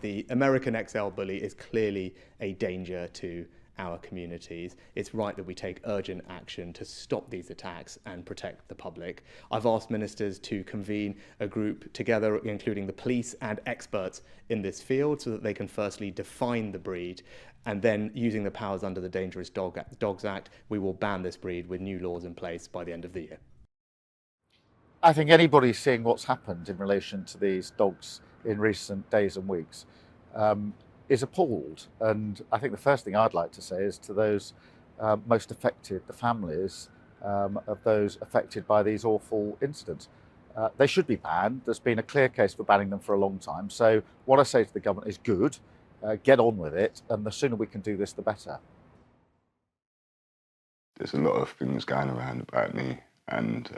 The American XL bully is clearly a danger to our communities. It's right that we take urgent action to stop these attacks and protect the public. I've asked ministers to convene a group together, including the police and experts in this field, so that they can firstly define the breed, and then, using the powers under the Dangerous Dogs Act, we will ban this breed with new laws in place by the end of the year. I think anybody seeing what's happened in relation to these dogs in recent days and weeks is appalled. And I think the first thing I'd like to say is to those most affected, the families of those affected by these awful incidents. They should be banned. There's been a clear case for banning them for a long time. So what I say to the government is good, get on with it, and the sooner we can do this, the better. There's a lot of things going around about me, and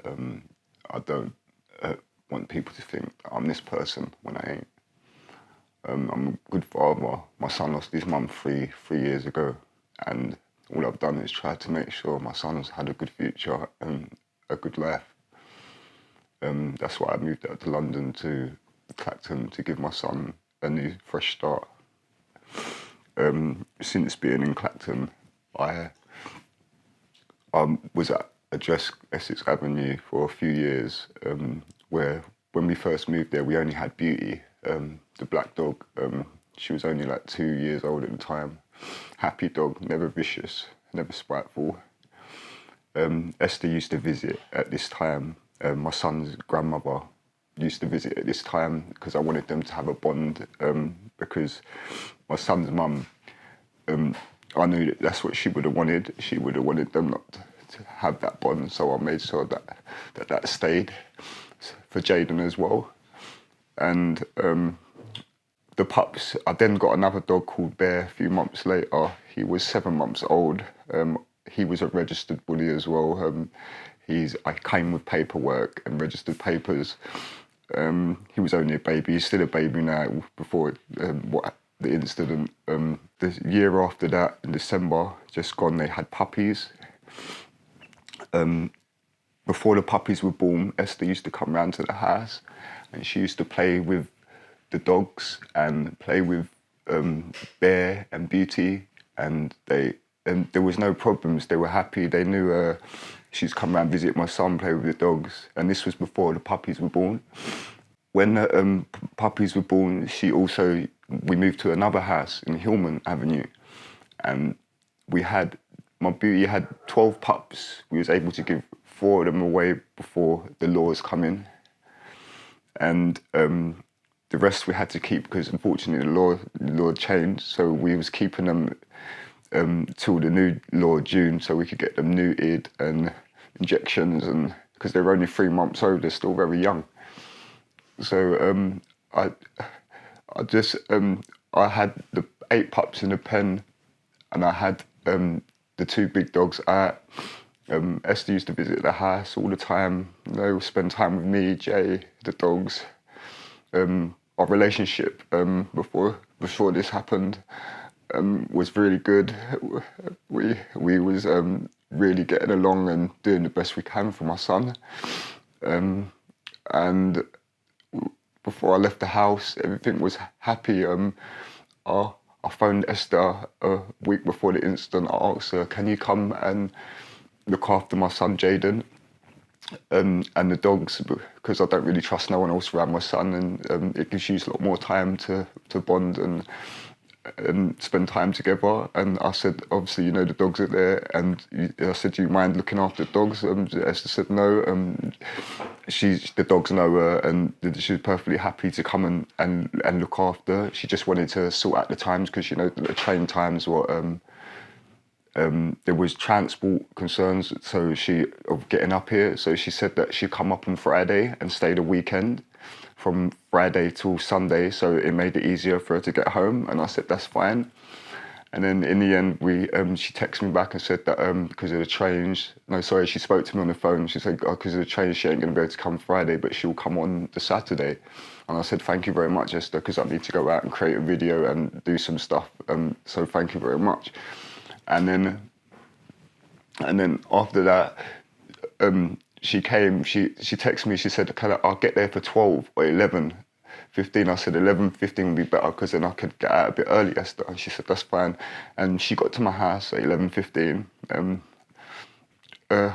I don't want people to think I'm this person when I ain't. I'm a good father. My son lost his mum three years ago, and all I've done is try to make sure my son's had a good future and a good life. That's why I moved out to London to Clacton to give my son a new, fresh start. Since being in Clacton, I was at Address Essex Avenue for a few years, where when we first moved there, we only had Beauty, the black dog. She was only like 2 years old at the time. Happy dog, never vicious, never spiteful. Esther used to visit at this time. My son's grandmother used to visit at this time because I wanted them to have a bond, because my son's mum, I knew that that's what she would have wanted. She would have wanted them not to have that bond, so I made sure that stayed for Jaden as well. And the pups, I then got another dog called Bear a few months later. He was 7 months old. He was a registered bully as well. I came with paperwork and registered papers. He was only a baby. He's still a baby now. Before the incident, the year after that, in December, just gone, they had puppies. Before the puppies were born, Esther used to come round to the house, and she used to play with the dogs and play with Bear and Beauty, and there was no problems. They were happy. They knew she'd come round, visit my son, play with the dogs, and this was before the puppies were born. When the puppies were born, we moved to another house in Hillman Avenue, and my Beauty had 12 pups. We was able to give 4 of them away before the laws come in, and the rest we had to keep because unfortunately the law changed. So we was keeping them till the new law June, so we could get them neutered and injections, and because they're only 3 months old, they're still very young. So I had the 8 pups in the pen, and I had the 2 big dogs out. Esther used to visit the house all the time. They would spend time with me, Jay, the dogs. Our relationship before this happened was really good. We was really getting along and doing the best we can for my son. And before I left the house, everything was happy. I phoned Esther a week before the incident. I asked her, can you come and look after my son Jaden and the dogs, because I don't really trust no one else around my son, and it gives you a lot more time to bond and spend time together. And I said, obviously, the dogs are there, and I said, do you mind looking after the dogs? Esther said no. The dogs know her, and she was perfectly happy to come and look after. She just wanted to sort out the times, because the train times were there was transport concerns of getting up here, so she said that she'd come up on Friday and stay the weekend from Friday till Sunday, so it made it easier for her to get home. And I said that's fine. And then in the end, she texted me back and said that because of the trains, she spoke to me on the phone. She said because of the trains, she ain't going to be able to come Friday, but she'll come on the Saturday. And I said, thank you very much, Esther, because I need to go out and create a video and do some stuff. So thank you very much. And then after that, she came. She texted me. She said, I'll get there for 12 or 11. 11:15. I said 11:15 would be better because then I could get out a bit early, Esther. And she said, that's fine. And she got to my house at 11:15. I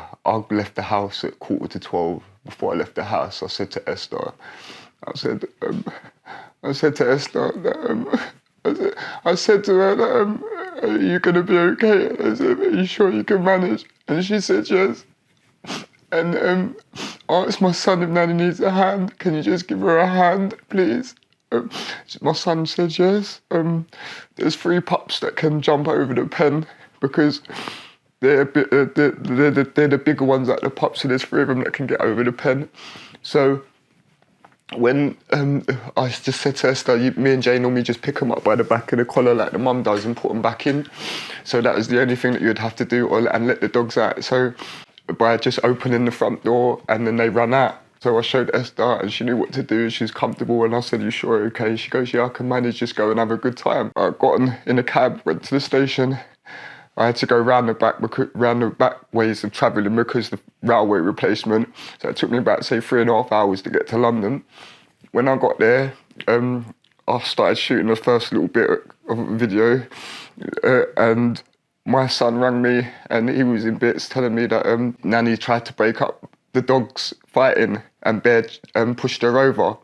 left the house at 11:45. Before I left the house, I said to Esther, I said to Esther that, I said to her that, are you going to be okay? I said, are you sure you can manage? And she said yes. And I asked my son if Nanny needs a hand. Can you just give her a hand, please? My son said yes. There's 3 pups that can jump over the pen because they're the bigger ones at the pups, so there's 3 of them that can get over the pen. So when I just said to Esther, me and Jay normally just pick them up by the back of the collar like the mum does and put them back in. So that was the only thing that you'd have to do, and let the dogs out. So by just opening the front door and then they run out. So I showed Esther and she knew what to do. She was comfortable and I said, are you sure? Okay. She goes, yeah, I can manage, just go and have a good time. I got in a cab, went to the station. I had to go round the back ways of travelling because the railway replacement. So it took me about, say, 3.5 hours to get to London. When I got there, I started shooting the first little bit of a video, and my son rang me and he was in bits telling me that Nanny tried to break up the dogs fighting and Bear pushed her over.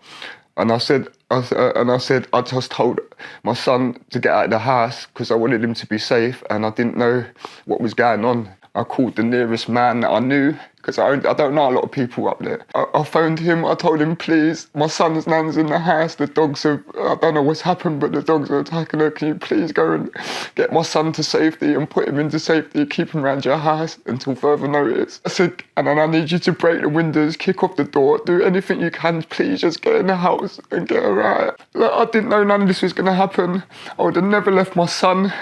And I just told my son to get out of the house because I wanted him to be safe and I didn't know what was going on. I called the nearest man that I knew because I don't know a lot of people up there. I phoned him, I told him, please, my son's nan's in the house, the dogs have, I don't know what's happened, but the dogs are attacking her. Can you please go and get my son to safety and put him into safety, keep him around your house until further notice. I said, and then I need you to break the windows, kick off the door, do anything you can, please just get in the house and get her out. Like, I didn't know none of this was going to happen. I would have never left my son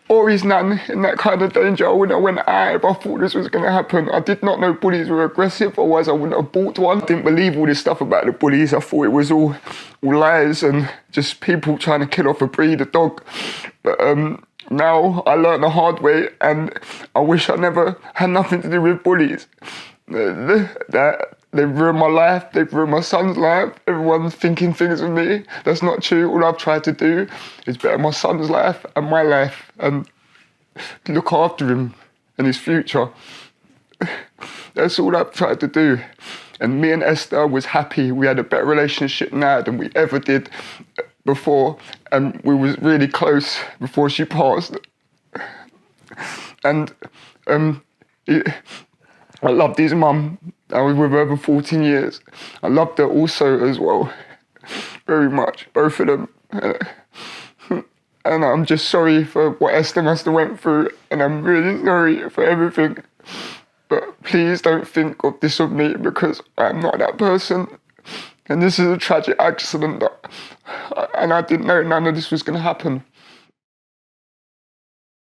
or his nan in that kind of danger. I wouldn't have went out if I thought this was going to happen. I did not know bullies were aggressive, otherwise I wouldn't have bought one. I didn't believe all this stuff about the bullies. I thought it was all lies and just people trying to kill off a breed, a dog. But now I learned the hard way and I wish I never had nothing to do with bullies. They've ruined my life, they've ruined my son's life. Everyone's thinking things of me. That's not true. All I've tried to do is better my son's life and my life and look after him and his future. That's all I've tried to do. And me and Esther was happy. We had a better relationship now than we ever did before. And we was really close before she passed. And I loved his mum. I was with her for 14 years. I loved her also as well, very much, both of them. And I'm just sorry for what Esther must have went through, and I'm really sorry for everything. But please don't think of this of me because I'm not that person. And this is a tragic accident, and I didn't know none of this was going to happen.